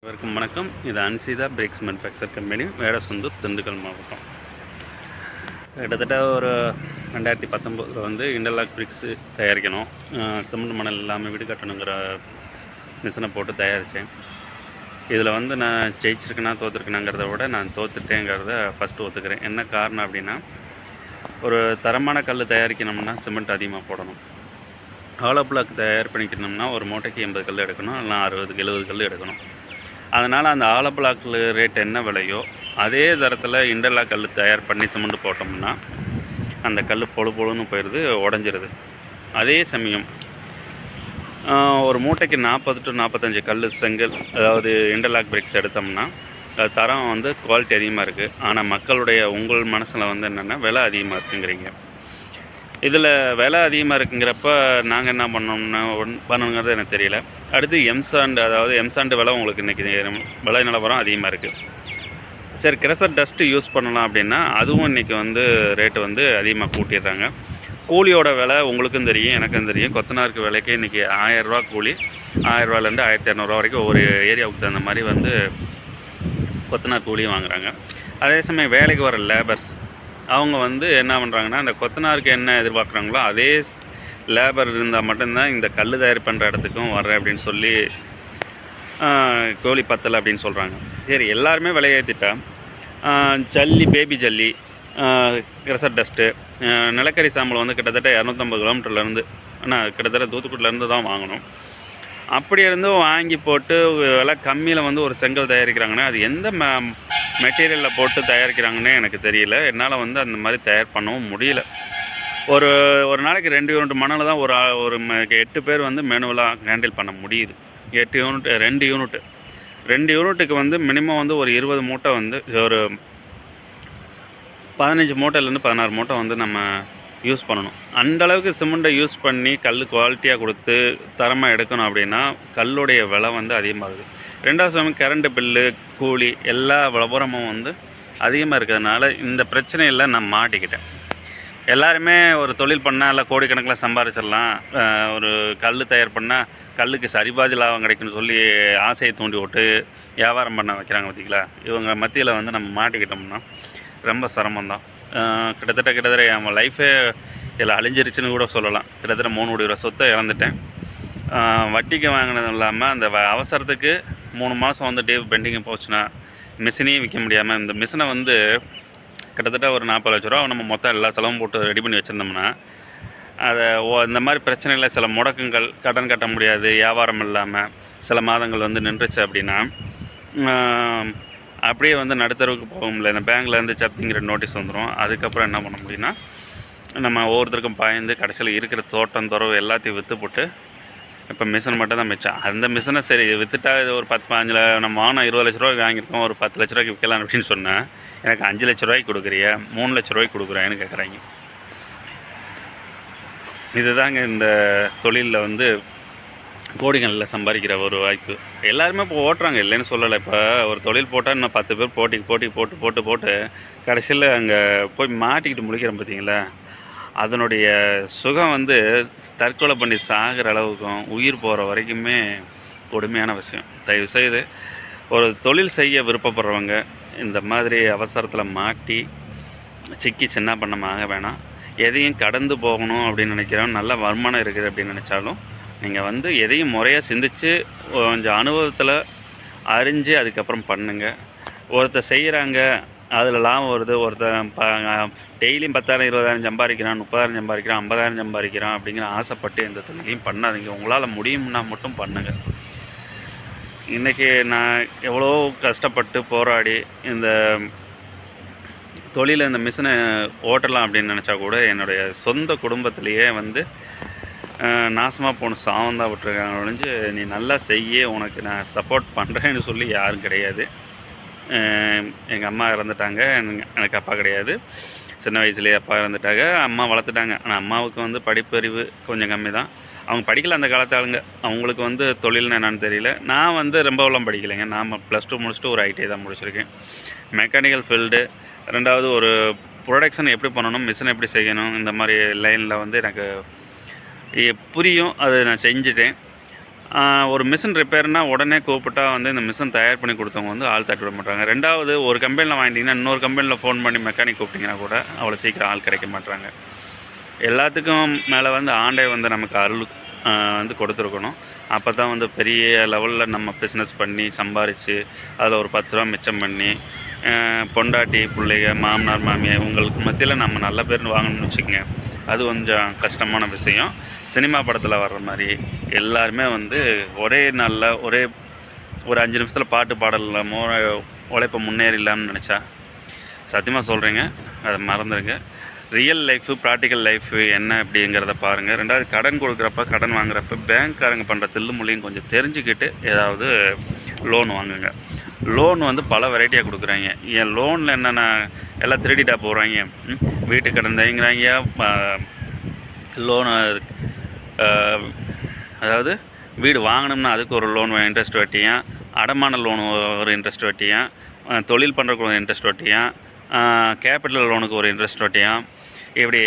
அனைவருக்கும் வணக்கம். இது Ansitha brakes manufacture company, Vedasandur, Dindigul மாவட்டம். கிட்டத்தட்ட ஒரு 2019 வந்து இன்டர்லாக் பிரிக்ஸு தயாரிக்கணும், சிமெண்ட் மணல் இல்லாமல் வீடு கட்டணுங்கிற மிஷினை போட்டு தயாரித்தேன். இதில் வந்து நான் ஜெயிச்சிருக்கேனா தோற்றுருக்கேனாங்கிறத விட நான் தோற்றுட்டேங்கிறத ஃபஸ்ட்டு ஒத்துக்கிறேன். என்ன காரணம் அப்படின்னா, ஒரு தரமான கல் தயாரிக்கணும்னா சிமெண்ட் அதிகமாக போடணும். ஹாலோ பிளாக் தயார் பண்ணிக்கணும்னா ஒரு மூட்டைக்கு 80 கல் எடுக்கணும், இல்லைனா 60-70 கல் எடுக்கணும். அதனால் அந்த ஆலோ பிளாக்கில் ரேட் என்ன விலையோ அதே தரத்தில் இன்டர்லாக் கல் தயார் பண்ணி சிமெண்ட் போட்டோம்னா அந்த கல் பொழு பொழுன்னு போயிடுது, உடஞ்சிருது. அதே சமயம் ஒரு மூட்டைக்கு 40 to 45 கல் செங்கல், அதாவது இன்டர்லாக் பிரிக்ஸ் எடுத்தோம்னா தரம் வந்து குவாலிட்டி அதிகமாக இருக்குது. ஆனால் மக்களுடைய உங்கள் மனசில் வந்து என்னென்னா விலை அதிகமாக இருக்குங்கிறீங்க. இதில் விலை அதிகமாக இருக்குங்கிறப்ப நாங்கள் என்ன பண்ணணுங்கிறது எனக்கு தெரியல. அடுத்து எம்சாண்ட், அதாவது எம்சாண்ட் விலை உங்களுக்கு இன்றைக்கி விலை நிலவரம் அதிகமாக இருக்குது. சரி, கிரஷர் டஸ்ட்டு யூஸ் பண்ணலாம் அப்படின்னா அதுவும் இன்றைக்கி வந்து ரேட்டு வந்து அதிகமாக கூட்டிடுறாங்க. கூலியோட விலை உங்களுக்கும் தெரியும், எனக்கும் தெரியும். கொத்தனாருக்கு விலைக்கு இன்றைக்கி 1000 ரூபா கூலி, 1000 ரூபாலேருந்து 1200 வரைக்கும் ஒவ்வொரு ஏரியாவுக்கு தகுந்த மாதிரி வந்து கொத்தனார் கூலியும் வாங்குகிறாங்க. அதே சமயம் வேலைக்கு வர லேபர்ஸ் அவங்க வந்து என்ன பண்ணுறாங்கன்னா, அந்த கொத்தனாருக்கு என்ன எதிர்பார்க்குறாங்களோ அதே லேபர் இருந்தால் மட்டும்தான் இந்த கல் தயார் பண்ணுற இடத்துக்கும் வர்றேன் அப்படின்னு சொல்லி கூலி பத்தலை அப்படின்னு சொல்கிறாங்க. சரி, எல்லாருமே விலையேற்றிட்டா ஜல்லி, பேபி ஜல்லி, கிரஷர் டஸ்ட்டு, நிலக்கரி சாம்பல் வந்து கிட்டத்தட்ட 250 கிலோமீட்டர்லேருந்து, ஆனால் கிட்டத்தட்ட தூத்துக்குடியிலேருந்து தான் வாங்கணும். அப்படி இருந்தும் வாங்கி போட்டு விலை கம்மியில் வந்து ஒரு செங்கல் தயாரிக்கிறாங்கன்னா அது எந்த மெட்டீரியலில் போட்டு தயாரிக்கிறாங்கன்னே எனக்கு தெரியல. என்னால் வந்து அந்த மாதிரி தயார் பண்ணவும் முடியல. ஒரு நாளைக்கு 2 யூனிட் மணல் தான் ஒரு 8 பேர் வந்து மேனுவலாக ஹேண்டில் பண்ண முடியுது. 8 யூனிட், 2 யூனிட்டுக்கு வந்து மினிமம் வந்து ஒரு 20 மூட்டை வந்து ஒரு 15 மூட்டைலேருந்து 16 மூட்டை வந்து நம்ம யூஸ் பண்ணணும். அந்தளவுக்கு சிமெண்ட்டை யூஸ் பண்ணி கல் குவாலிட்டியாக கொடுத்து தரமாக எடுக்கணும் அப்படின்னா கல்லுடைய விலை வந்து அதிகமாகுது. ரெண்டாவது சமயம் கரண்ட்டு பில்லு, கூலி எல்லா விளம்பரமும் வந்து அதிகமாக இருக்கிறதுனால இந்த பிரச்சனையில் நான் மாட்டிக்கிட்டேன். எல்லாருமே ஒரு தொழில் பண்ணால் இல்லை கோடிக்கணக்கில் சம்பாதிச்சிடலாம், ஒரு கல் தயார் பண்ணால் கல்லுக்கு சரிபாதி லாபம் கிடைக்குன்னு சொல்லி ஆசையை தூண்டி விட்டு வியாபாரம் பண்ண வைக்கிறாங்க பார்த்திங்களா. இவங்க மத்தியில் வந்து நம்ம மாட்டிக்கிட்டோம்னா ரொம்ப சிரமந்தான். கிட்டத்தட்ட என் லைஃபே இதில் அழிஞ்சிருச்சுன்னு கூட சொல்லலாம். கிட்டத்தட்ட 3 கோடி ரூபா சொத்தை இழந்துட்டேன். வட்டிக்கு வாங்கினதும் இல்லாமல் அந்த அவசரத்துக்கு 3 மாதம் வந்து டேவ் பெண்டிங்கு போச்சுன்னா மிஷினையும் விற்க முடியாமல், இந்த மிஷினை வந்து கிட்டத்தட்ட ஒரு 40 லட்ச ரூபா நம்ம மொத்தம் எல்லா செலவும் போட்டு ரெடி பண்ணி வச்சுருந்தோம்னா அதை இந்த மாதிரி பிரச்சனையில் சில முடக்கங்கள், கடன் கட்ட முடியாது, வியாபாரம் இல்லாமல் சில மாதங்கள் வந்து நின்றுச்சு அப்படின்னா அப்படியே வந்து நடுத்தரவுக்கு போக முடியல. இந்த பேங்க்லேருந்து ஜப்திங்கிற நோட்டீஸ் வந்துடும். அதுக்கப்புறம் என்ன பண்ண முடியும்னா நம்ம ஒவ்வொருத்தருக்கும் பாய்ந்து கடைசியில் இருக்கிற தோட்டம் துறவு எல்லாத்தையும் விற்று போட்டு இப்போ மிஷின் மட்டும் தான் மிச்சம். அந்த மிஷினை சரி விற்றுட்டா இது ஒரு 10-15 நம்ம வாங்கினா 20 லட்ச ரூபாய்க்கு வாங்கியிருக்கோம், ஒரு 10 லட்ச ரூபாய்க்கு விற்கலாம் அப்படின்னு சொன்னேன். எனக்கு 5 லட்ச ரூபாய்க்கு கொடுக்குறிய, 3 லட்ச ரூபாய்க்கு கொடுக்குறேன்னு கேட்குறாங்க. இதுதாங்க இந்த தொழிலில் வந்து கோடிகளில் சம்பாதிக்கிற ஒரு வாய்ப்பு. எல்லாருமே இப்போ ஓட்டுறாங்க, இல்லைன்னு சொல்லலை. இப்போ ஒரு தொழில் போட்டால் இன்னும் 10 பேர் போட்டு கடைசியில் அங்கே போய் மாட்டிக்கிட்டு முழிக்கிறோம் பார்த்தீங்களா. அதனுடைய சுகம் வந்து தற்கொலை பண்ணி சாகிற அளவுக்கும் உயிர் போகிற வரைக்குமே கொடுமையான விஷயம். தயவுசெய்து ஒரு தொழில் செய்ய விருப்பப்படுறவங்க இந்த மாதிரி அவசரத்தில் மாட்டி சிக்கி சின்ன பண்ணமாக வேணாம். எதையும் கடந்து போகணும் அப்படின்னு நினைக்கிறோம், நல்ல வருமானம் இருக்குது அப்படின்னு நினச்சாலும் நீங்கள் வந்து எதையும் முறையாக சிந்தித்து கொஞ்சம் அனுபவத்தில் அறிஞ்சு அதுக்கப்புறம் பண்ணுங்கள். ஒருத்தர் செய்கிறாங்க, அதில் லாபம் வருது, ஒருத்தர் டெய்லியும் 10,000 20,000 சம்பாதிக்கிறான், 30,000 சம்பாதிக்கிறான், 50,000 சம்பாதிக்கிறான் அப்படிங்கிற ஆசைப்பட்டு எந்த தொழிலையும் பண்ணாதீங்க. உங்களால் முடியும்னா மட்டும் பண்ணுங்கள். இன்றைக்கி நான் எவ்வளோ கஷ்டப்பட்டு போராடி இந்த தொழிலை, இந்த மிஷினை ஓட்டலாம் அப்படின்னு நினச்சா கூட என்னுடைய சொந்த குடும்பத்திலேயே வந்து நாசமாக போன சாவந்தான் விட்டுருக்காங்க ஒழிஞ்சு நீ நல்லா செய்ய, உனக்கு நான் சப்போர்ட் பண்ணுறேன்னு சொல்லி யாரும் கிடையாது. எங்கள் அம்மா இறந்துட்டாங்க, எனக்கு அப்பா கிடையாது. சின்ன வயசுலேயே அப்பா இறந்துட்டாங்க, அம்மா வளர்த்துட்டாங்க. ஆனால் அம்மாவுக்கு வந்து படிப்பறிவு கொஞ்சம் கம்மி தான். அவங்க படிக்கல அந்த காலத்து ஆளுங்க. அவங்களுக்கு வந்து தொழில்னு என்னன்னு தெரியல. நான் வந்து ரொம்பலாம் படிக்கலைங்க. நான் +2 முடிச்சுட்டு ஒரு ஐடிஐ தான் முடிச்சிருக்கேன். Mechanical field. ரெண்டாவது ஒரு ப்ரொடக்ஷன் எப்படி பண்ணணும், மிஷின் எப்படி செய்யணும், இந்த மாதிரி லைனில் வந்து எனக்கு புரியும். அது நான் செஞ்சுட்டேன். ஒரு மிஷின் ரிப்பேர்னால் உடனே கூப்பிட்டா வந்து இந்த மிஷின் தயார் பண்ணி கொடுத்தவங்க வந்து ஆள் தட்டி விட மாட்டாங்க. ரெண்டாவது, ஒரு கம்பெனியில் வாங்கிட்டீங்கன்னா இன்னொரு கம்பெனியில் ஃபோன் பண்ணி மெக்கானிக் கூப்பிட்டிங்கன்னா கூட அவ்வளோ சீக்கிரம் ஆள் கிடைக்க மாட்டாங்க. எல்லாத்துக்கும் மேலே வந்து ஆண்டை வந்து நமக்கு அருள் வந்து கொடுத்துருக்கணும். அப்போ தான் வந்து பெரிய லெவலில் நம்ம பிஸ்னஸ் பண்ணி சம்பாரித்து அதில் ஒரு 10 ரூபா மிச்சம் பண்ணி பொண்டாட்டி பிள்ளைங்க மாமனார் மாமியார் இவங்களுக்கு மத்தியில் நம்ம நல்ல பேர் வாங்கணும்னு வச்சுக்கோங்க. அது கொஞ்சம் கஷ்டமான விஷயம். சினிமா படத்தில் வர்ற மாதிரி எல்லாருமே வந்து ஒரே நாளில் ஒரு 5 நிமிஷத்தில் பாட்டு பாடலாமோ உழைப்பை முன்னேறிடலாம்னு நினச்சா சத்தியமாக சொல்கிறேங்க, அதை மறந்துடுங்க. ரியல் லைஃபு ப்ராக்டிக்கல் லைஃபு என்ன அப்படிங்கிறத பாருங்கள். ரெண்டாவது, கடன் கொடுக்குறப்ப கடன் வாங்குறப்ப பேங்க்காரங்க பண்ணுற தில்லு முள்ளையும் கொஞ்சம் தெரிஞ்சுக்கிட்டு ஏதாவது லோன் வாங்குங்க. லோன் வந்து பல வெரைட்டியாக கொடுக்குறாங்க. என் லோனில் என்னென்ன எல்லாம் திருடிட்டா போகிறாங்க. வீட்டு கடன் தயங்குறாங்க, லோனு அதாவது வீடு வாங்கினோம்னா அதுக்கு ஒரு லோன் இன்ட்ரெஸ்ட் வட்டியும், அடமான லோனு ஒரு இன்ட்ரெஸ்ட் வட்டியும், தொழில் பண்ணுறதுக்கு ஒரு இன்ட்ரெஸ்ட் வட்டியும், கேபிட்டல் லோனுக்கு ஒரு இன்ட்ரெஸ்ட் வட்டியும், இப்படி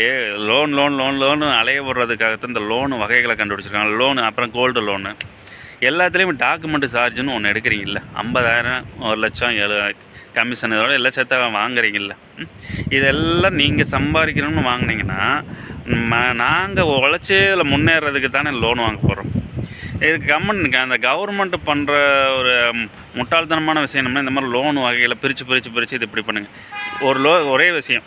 லோனு அலைய விடுறதுக்காகத்தான் இந்த லோனு வகைகளை கண்டுபிடிச்சிருக்காங்க. லோனு அப்புறம் கோல்டு லோனு எல்லாத்துலேயும் டாக்குமெண்ட்டு சார்ஜுன்னு ஒன்று எடுக்கிறீங்கல்ல, 50,000 1 லட்சம் கமிஷன் இதோட எல்லாம் சேர்த்தா வாங்குறீங்கல்ல. இதெல்லாம் நீங்கள் சம்பாதிக்கணும்னு வாங்கினீங்கன்னா நாங்கள் உழைச்சி இதில் முன்னேறதுக்கு தானே லோன் வாங்க போகிறோம். இதுக்கு அந்த கவர்மெண்ட் பண்ணுற ஒரு முட்டாள்தனமான விஷயம் என்னன்னா, இந்த மாதிரி லோன் வகையில் பிரித்து இது இப்படி பண்ணுங்கள். ஒரே விஷயம்,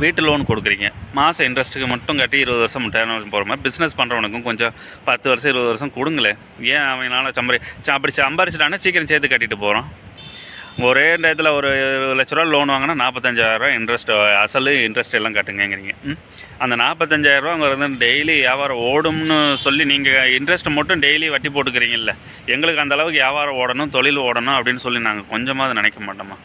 வீட்டு லோன் கொடுக்குறீங்க, மாதம் இன்ட்ரெஸ்ட்டுக்கு மட்டும் கட்டி 20 வருஷம் 30,000 போகிற மாதிரி பிஸ்னஸ் பண்ணுறவனுக்கும் கொஞ்சம் 10 வருஷம் 20 வருஷம் கொடுங்களேன். ஏன் அவனால் அப்படி சம்பாரிச்சிட்டானே சீக்கிரம் சேர்த்து கட்டிட்டு போகிறான். ஒரே டயத்தில் ஒரு 1 லட்ச ரூபா லோன் வாங்கினா 45,000 இன்ட்ரெஸ்ட், அசல் இன்ட்ரெஸ்ட் எல்லாம் கட்டுங்கிறீங்க. அந்த 45,000 டெய்லி வியாபாரம் ஓடும்னு சொல்லி நீங்கள் இன்ட்ரெஸ்ட் மட்டும் டெய்லி வட்டி போட்டுக்கிறீங்கல்ல. எங்களுக்கு அந்த அளவுக்கு வியாபாரம் ஓடணும், தொழில் ஓடணும் அப்படின்னு சொல்லி நாங்கள் கொஞ்சமாவது நினைக்க மாட்டோமா?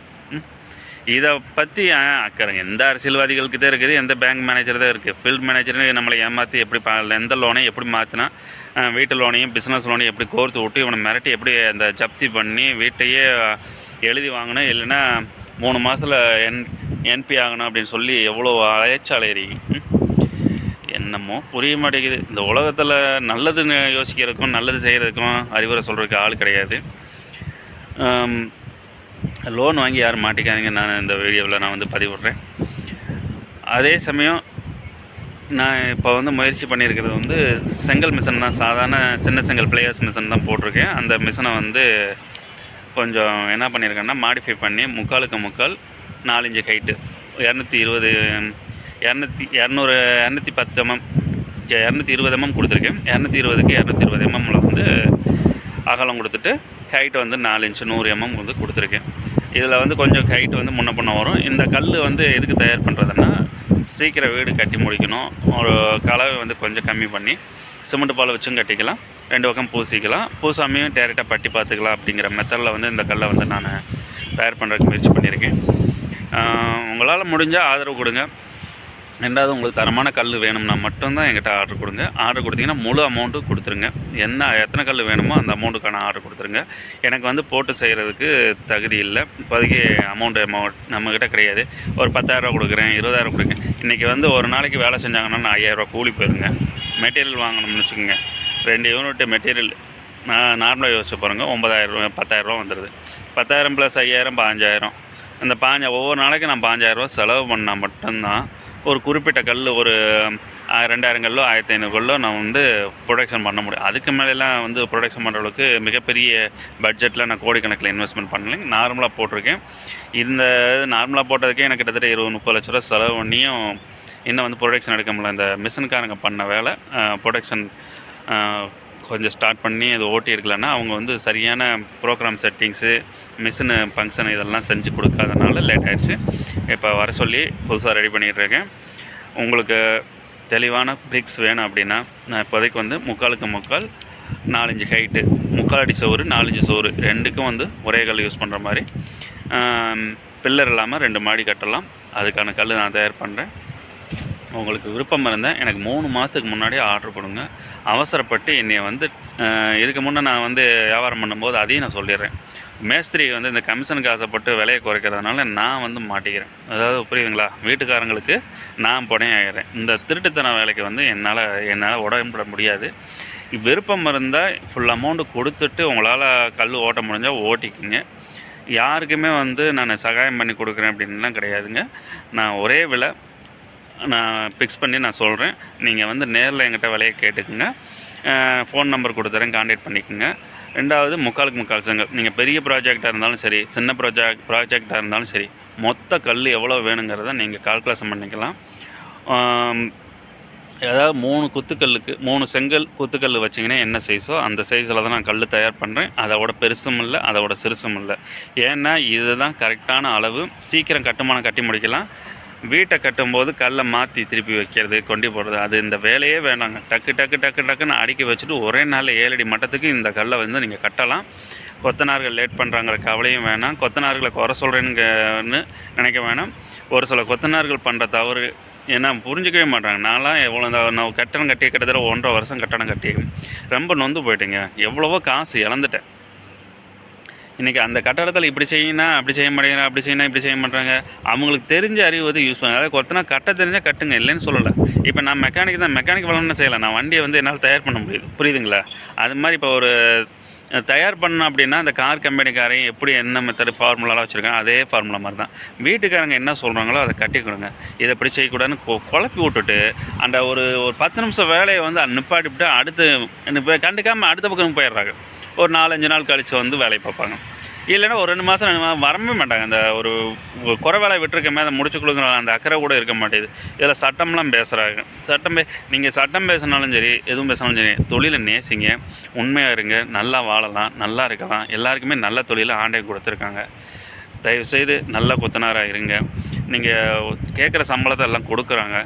இதை பற்றி அக்கறை எந்த அரசியல்வாதிகளுக்கு தான் இருக்குது, எந்த பேங்க் மேனேஜர் தான் இருக்குது. ஃபீல்டு மேனேஜர்னு நம்மளை ஏமாற்றி எப்படி எந்த லோனையும் எப்படி மாற்றினா வீட்டு லோனையும் பிஸ்னஸ் லோனையும் எப்படி கோர்த்து விட்டு இவனை மிரட்டி எப்படி அந்த ஜப்தி பண்ணி வீட்டையே எழுதி வாங்கணும், இல்லைன்னா 3 மாதத்தில் என்பி ஆகணும் அப்படின்னு சொல்லி எவ்வளோ அலையறீங்க. என்னமோ புரிய மாட்டேங்குது. இந்த உலகத்தில் நல்லதுன்னு யோசிக்கிறதுக்கும் நல்லது செய்கிறதுக்கும் அறிவுரை சொல்கிறதுக்கு ஆள் கிடையாது. லோன் வாங்கி யாரும் மாட்டிக்காதீங்க. நான் இந்த வீடியோவில் நான் வந்து பதிவிடுறேன். அதே சமயம் நான் இப்போ வந்து முயற்சி பண்ணியிருக்கிறது வந்து செங்கல் மிஷின் தான், சாதாரண சின்ன செங்கல் பிளேயர்ஸ் மிஷின் தான் போட்டிருக்கேன். அந்த மிஷினை வந்து கொஞ்சம் என்ன பண்ணியிருக்கேன்னா மாடிஃபை பண்ணி 3/4 4 இன்ச்சு ஹைட்டு 210 mm 220 mm கொடுத்துருக்கேன். 220க்கு 220 mm வந்து அகலம் கொடுத்துட்டு ஹைட்டு வந்து 4 இன்ச்சு 100 mm வந்து கொடுத்துருக்கேன். இதில் வந்து கொஞ்சம் ஹைட்டு வந்து முன்ன பண்ண வரும். இந்த கல் வந்து எதுக்கு தயார் பண்ணுறதுன்னா, சீக்கிரம் வீடு கட்டி முடிக்கணும். ஒரு கலவை வந்து கொஞ்சம் கம்மி பண்ணி சிமெண்ட் பால் வச்சும் கட்டிக்கலாம், 2 பக்கம் பூசிக்கலாம், பூசாமையும் டேரெக்டாக பட்டி பார்த்துக்கலாம். அப்படிங்கிற மெத்தடில் வந்து இந்த கல்லை வந்து நான் தயார் பண்ணுறதுக்கு முயற்சி பண்ணியிருக்கேன். உங்களால் முடிஞ்சால் ஆதரவு கொடுங்க. ரெண்டாவது, உங்களுக்கு தரமான கல் வேணும்னா மட்டும்தான் என்கிட்ட ஆர்டர் கொடுங்க. ஆர்டர் கொடுத்தீங்கன்னா முழு அமௌண்ட்டு கொடுத்துருங்க. எத்தனை கல் வேணுமோ அந்த அமௌண்ட்டுக்கான ஆர்டர் கொடுத்துருங்க. எனக்கு வந்து போட்டு செய்கிறதுக்கு தகுதி இல்லை, இப்போதைக்கு அமௌண்ட் நம்மக்கிட்ட கிடையாது. ஒரு 10,000 கொடுக்குறேன், 20,000 கொடுக்குறேன். இன்றைக்கி வந்து ஒரு நாளைக்கு வேலை செஞ்சாங்கன்னா நான் 5,000 கூலி போயிருங்க. மெட்டீரியல் வாங்கணும்னு வச்சுக்கோங்க, 2 யூனிட் மெட்டீரியல் நான் நார்மலாக யோசிச்சு பாருங்கள், 9,000 10,000 வந்துடுது. 10,000 + 5,000 15,000. இந்த ஒவ்வொரு நாளைக்கு நான் 15,000 செலவு பண்ணால் மட்டும்தான் ஒரு குறிப்பிட்ட கல் ஒரு 2,000 கல்லோ 1,500 கல்லோ நான் வந்து ப்ரொடக்ஷன் பண்ண முடியும். அதுக்கு மேலெலாம் வந்து ப்ரொடக்ஷன் பண்ணுற அளவுக்கு மிகப்பெரிய பட்ஜெட்டில் நான் கோடிக்கணக்கில் இன்வெஸ்ட்மெண்ட் பண்ணலைங்க. நார்மலாக போட்டிருக்கேன். இந்த நார்மலாக போட்டதுக்கே எனக்கு கிட்டத்தட்ட 20-30 லட்ச ரூபா செலவு பண்ணியும் இன்னும் வந்து ப்ரொடக்ஷன் எடுக்க முடியல. இந்த மிஷின்காரங்க பண்ண வேலை ப்ரொடக்ஷன் கொஞ்சம் ஸ்டார்ட் பண்ணி அது ஓட்டி இருக்கலன்னா அவங்க வந்து சரியான ப்ரோக்ராம் செட்டிங்ஸு மிஷினு ஃபங்க்ஷன் இதெல்லாம் செஞ்சு கொடுக்காதனால லேட் ஆகிடுச்சு. இப்போ வர சொல்லி புதுசாக ரெடி பண்ணிகிட்ருக்கேன். உங்களுக்கு தெளிவான பிரிக்ஸ் வேணும் அப்படின்னா நான் இப்போதைக்கு வந்து 3/4 4 இன்ச்சு ஹைட்டு 3/4 அடி சோறு 4 இன்ச்சு சோறு ரெண்டுக்கும் வந்து ஒரே கல் யூஸ் பண்ணுற மாதிரி பில்லர் இல்லாமல் 2 மாடி கட்டலாம். அதுக்கான கல் நான் தயார் பண்ணுறேன். உங்களுக்கு விருப்பம் இருந்தால் எனக்கு 3 மாதத்துக்கு முன்னாடியே ஆர்டர் கொடுங்க. அவசரப்பட்டு என்னை வந்து இதுக்கு முன்னே நான் வந்து வியாபாரம் பண்ணும்போது அதையும் நான் சொல்லிடுறேன். மேஸ்திரி வந்து இந்த கமிஷனுக்கு ஆசைப்பட்டு விலையை குறைக்கிறதுனால நான் வந்து மாட்டிக்கிறேன். அதாவது புரியுதுங்களா, வீட்டுக்காரங்களுக்கு நான் புனையாகிறேன். இந்த திருட்டுத்தன வேலைக்கு வந்து என்னால் உடம்பட முடியாது. விருப்பம் இருந்தால் ஃபுல் அமௌண்ட்டு கொடுத்துட்டு உங்களால் கல் ஓட்ட முடிஞ்சால் ஓட்டிக்குங்க. யாருக்குமே வந்து நான் சகாயம் பண்ணி கொடுக்குறேன் அப்படின்லாம் கிடையாதுங்க. நான் ஒரே விலை நான் ஃபிக்ஸ் பண்ணி நான் சொல்கிறேன். நீங்கள் வந்து நேரில் என்கிட்ட விலையை கேட்டுக்குங்க. ஃபோன் நம்பர் கொடுத்துறேன், கான்டாக்ட் பண்ணிக்கோங்க. 2வது முக்காலுக்கு முக்கால் செங்கல். நீங்கள் பெரிய ப்ராஜெக்டாக இருந்தாலும் சரி, சின்ன ப்ராஜெக்டாக இருந்தாலும் சரி, மொத்த கல் எவ்வளோ வேணுங்கிறத நீங்கள் கால்குலேஷன் பண்ணிக்கலாம். அதாவது 3 குத்துக்கல்லுக்கு 3 செங்கல் குத்துக்கல் வச்சிங்கன்னா என்ன சைஸோ அந்த சைஸில் தான் நான் கல் தயார் பண்ணுறேன். அதோட பெருசும் இல்லை, அதோட சிறுசும் இல்லை. ஏன்னா இதுதான் கரெக்டான அளவு. சீக்கிரம் கட்டுமானம் கட்டி முடிக்கலாம். வீட்டை கட்டும்போது கல்லை மாற்றி திருப்பி வைக்கிறது, கொண்டு போடுறது, அது இந்த வேலையே வேணாங்க. டக்குன்னு அடுக்கி வச்சுட்டு ஒரே நாளில் 7 அடி மட்டத்துக்கு இந்த கல்லை வந்து நீங்கள் கட்டலாம். கொத்தனார்கள் லேட் பண்ணுறாங்கிற கவலையும் வேணாம். கொத்தனார்களை குறை சொல்கிறேன்னு நினைக்க வேணாம். ஒரு சில கொத்தனார்கள் பண்ணுற தவறு ஏன்னா புரிஞ்சிக்கவே மாட்டாங்க. நான்லாம் எவ்வளோ நான் கட்டணம் கட்டி கிட்டத்தட்ட 1.5 வருஷம் கட்டணம் கட்டி ரொம்ப நொந்து போயிட்டேங்க. எவ்வளவோ காசு இழந்துட்டேன். இன்றைக்கி அந்த கட்டடத்தில் இப்படி செய்யணும், அப்படி செய்ய மாட்டேங்கிறேன், அப்படி செய்யணும், இப்படி செய்ய மாட்டாங்க. அவங்களுக்கு தெரிஞ்ச அறிவு வந்து யூஸ் பண்ணுங்க. அதாவது கொத்தனா கட்ட தெரிஞ்சால் கட்டுங்க, இல்லைன்னு சொல்லலை. இப்போ நான் மெக்கானிக் தான், மெக்கானிக் வளர்ந்து செய்யலை. நான் வண்டியை வந்து என்னால் தயார் பண்ண முடியுது, புரியுதுங்களா? அது மாதிரி இப்போ ஒரு தயார் பண்ணணும் அப்படின்னா அந்த கார் கம்பெனிக்காரையும் எப்படி என்ன மெத்தடு ஃபார்முலாலாம் வச்சுருக்காங்க அதே ஃபார்முலா மாதிரி தான். வீட்டுக்காரங்க என்ன சொல்கிறாங்களோ அதை கட்டி கொடுங்க. இதை எப்படி செய்யக்கூடாதுன்னு குழப்பி விட்டுட்டு அந்த ஒரு 10 நிமிஷம் வேலையை வந்து நிப்பாட்டிவிட்டு அடுத்து இப்போ கண்டுக்காமல் அடுத்த பக்கம் போயிடுறாங்க. ஒரு 4-5 நாள் கழித்து வந்து வேலையை பார்ப்பாங்க. இல்லைன்னா ஒரு 2 மாதம் வரவே மாட்டாங்க. அந்த ஒரு குறை வேலை விட்டுருக்கமே அதை முடிச்சு கொடுக்குற அந்த அக்கறை கூட இருக்க மாட்டேது. இதில் சட்டம்லாம் பேசுகிறாங்க. நீங்கள் சட்டம் பேசினாலும் சரி, எதுவும் பேசினாலும் சரி, தொழிலை நேசிங்க, உண்மையாக இருங்க, நல்லா வாழலாம், நல்லா இருக்கலாம். எல்லாருக்குமே நல்ல தொழிலை ஆண்டை கொடுத்துருக்காங்க. தயவுசெய்து நல்ல கொத்தனாராக இருங்க. நீங்கள் கேட்குற சம்பளத்தை எல்லாம் கொடுக்குறாங்க.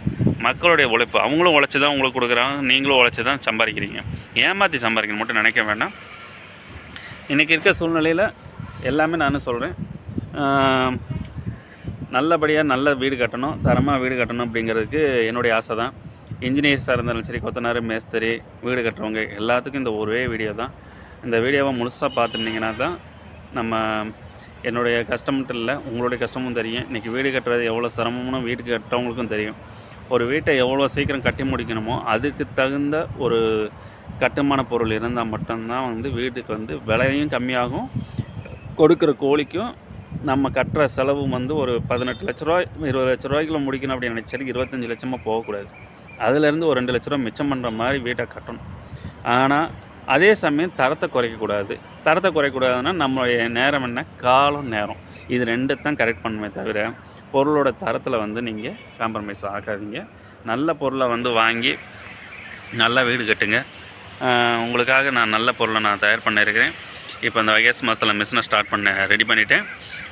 மக்களுடைய உழைப்பு, அவங்களும் உழைச்சி தான் உங்களுக்கு கொடுக்குறாங்க, நீங்களும் உழைச்சி தான் சம்பாதிக்கிறீங்க. ஏமாற்றி சம்பாதிக்கணும் மட்டும் நினைக்க வேண்டாம். இன்றைக்கி இருக்க சூழ்நிலையில் எல்லாமே நான் சொல்கிறேன். நல்லபடியாக நல்ல வீடு கட்டணும், தரமாக வீடு கட்டணும் அப்படிங்கிறதுக்கு என்னுடைய ஆசை தான். இன்ஜினியர்ஸாக இருந்தாலும் சரி, கொத்தனார், மேஸ்திரி, வீடு கட்டுறவங்க எல்லாத்துக்கும் இந்த ஒரே வீடியோ தான். இந்த வீடியோவை முழுசாக பார்த்துருந்தீங்கன்னா தான் நம்ம என்னுடைய கஷ்டம்ட்டு இல்லை, உங்களுடைய கஷ்டமும் தெரியும். இன்றைக்கி வீடு கட்டுறது எவ்வளோ சிரமம்னு வீட்டுக்கு கட்டுறவங்களுக்கும் தெரியும். ஒரு வீட்டை எவ்வளோ சீக்கிரம் கட்டி முடிக்கணுமோ அதுக்கு தகுந்த ஒரு கட்டுமான பொருள் இருந்தால் மட்டும்தான் வந்து வீட்டுக்கு வந்து விலையும் கம்மியாகும். கொடுக்குற கோழிக்கும் நம்ம கட்டுற செலவும் வந்து ஒரு 18 லட்ச ரூபா 20 லட்ச ரூபாய்க்குள்ள முடிக்கணும் அப்படின்னு நினச்சாலும் 25 லட்சமாக போகக்கூடாது. அதுலேருந்து ஒரு 2 லட்ச ரூபா மிச்சம் பண்ணுற மாதிரி வீட்டை கட்டணும். ஆனால் அதே சமயம் தரத்தை குறைக்கக்கூடாது. தரத்தை குறைக்கக்கூடாதுன்னா நம்மளுடைய நேரம் என்ன, காலம் நேரம், இது 2 தான் கரெக்ட் பண்ணுமே தவிர பொருளோட தரத்தில் வந்து நீங்கள் காம்ப்ரமைஸ் ஆகாதீங்க. நல்ல பொருளை வந்து வாங்கி நல்லா வீடு கட்டுங்க. உங்களுக்காக நான் நல்ல பொருளை நான் தயார் பண்ணியிருக்கிறேன். இப்போ இந்த வைகாசி மாதத்தில் மிஷினை ஸ்டார்ட் ரெடி பண்ணிவிட்டேன்.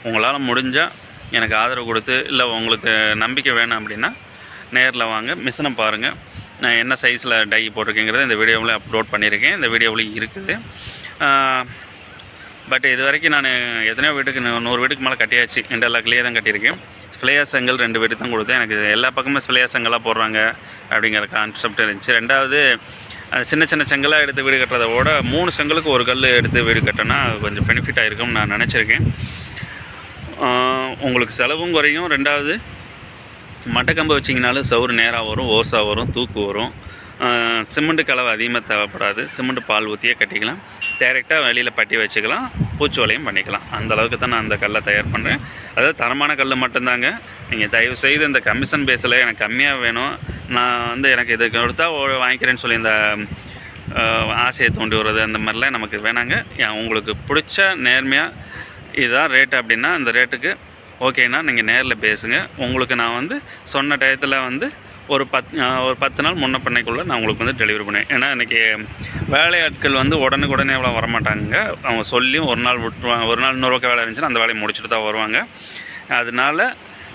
உங்களால் முடிஞ்சால் எனக்கு ஆதரவு கொடுத்து, இல்லை உங்களுக்கு நம்பிக்கை வேணும் அப்படின்னா நேரில் வாங்க, மிஷினை பாருங்கள். நான் என்ன சைஸில் டை போட்டிருக்கேங்கிறத இந்த வீடியோவில் அப்லோட் பண்ணியிருக்கேன். இந்த வீடியோவில் இருக்குது. பட் இது வரைக்கும் நான் எத்தனையோ வீட்டுக்கு 100 வீட்டுக்கு மேலே கட்டியாச்சு. இன்டர்லாக்லேயே தான் கட்டியிருக்கேன். ஃப்ளேயர் செங்கல் 2 வீடு தான் கொடுத்தேன். எனக்கு எல்லா பக்கமும் ஃப்ளேயர் செங்கலாக போடுறாங்க அப்படிங்கிற கான்செப்ட் இருந்துச்சு. 2வது சின்ன சின்ன செங்கலாக எடுத்து வீடு கட்டுறதை விட 3 செங்கலுக்கு ஒரு கல் எடுத்து வீடு கட்டினா கொஞ்சம் பெனிஃபிட்டாக இருக்கும்னு நான் நினச்சிருக்கேன். உங்களுக்கு செலவும் குறையும். 2வது மட்டக்கம்பு வச்சிங்கனாலும் சவுறு நேராக வரும், ஓர்ஸாக வரும், தூக்கு வரும். சிமெண்ட்டு கலவை அதிகமாக தேவைப்படாது. சிமெண்ட்டு பால் ஊற்றியே கட்டிக்கலாம். டைரெக்டாக வெளியில் பட்டி வச்சுக்கலாம், பூச்சி வலையும் பண்ணிக்கலாம். அந்தளவுக்கு தான் நான் அந்த கல்லை தயார் பண்ணுறேன். அதாவது தரமான கல் மட்டும்தாங்க. நீங்கள் தயவு செய்து இந்த கமிஷன் பேஸில் எனக்கு கம்மியாக வேணும், நான் வந்து எனக்கு இதுக்கு கொடுத்தா வாங்கிக்கிறேன்னு சொல்லி இந்த ஆசையை தூண்டி விடுறது அந்த மாதிரிலாம் நமக்கு வேணாங்க. உங்களுக்கு பிடிச்ச நேர்மையாக இதுதான் ரேட்டு அப்படின்னா அந்த ரேட்டுக்கு ஓகேண்ணா நீங்கள் நேரில் பேசுங்க. உங்களுக்கு நான் வந்து சொன்ன டயத்தில் வந்து ஒரு 10 நாள் முன்ன பண்ணைக்குள்ளே நான் உங்களுக்கு வந்து டெலிவரி பண்ணுவேன். ஏன்னா இன்றைக்கி வேலையாட்கள் வந்து உடனே எவ்வளோ வரமாட்டாங்க. அவங்க சொல்லியும் ஒரு நாள் விட்டுருவாங்க. ஒரு நாள் 100 வேலை இருந்துச்சுன்னா அந்த வேலையை முடிச்சுட்டு தான் வருவாங்க. அதனால்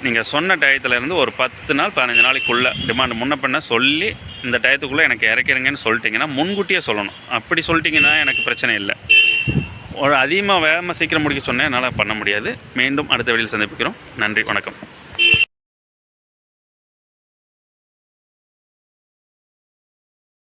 நீங்கள் சொன்ன டயத்துலேருந்து ஒரு 10 நாள் 15 நாளைக்குள்ளே டிமாண்ட் முன்ன பண்ண சொல்லி இந்த டயத்துக்குள்ளே எனக்கு இறக்கிறீங்கன்னு சொல்லிட்டிங்கன்னா முன்கூட்டியே சொல்லணும். அப்படி சொல்லிட்டிங்கன்னா எனக்கு பிரச்சனை இல்லை. ஒரு அதிகமாக வேகமாக சீக்கிரம் முடிக்க சொன்னேன், என்னால் பண்ண முடியாது. மீண்டும் அடுத்த வீடியோவில் சந்திக்கிறோம். நன்றி, வணக்கம்.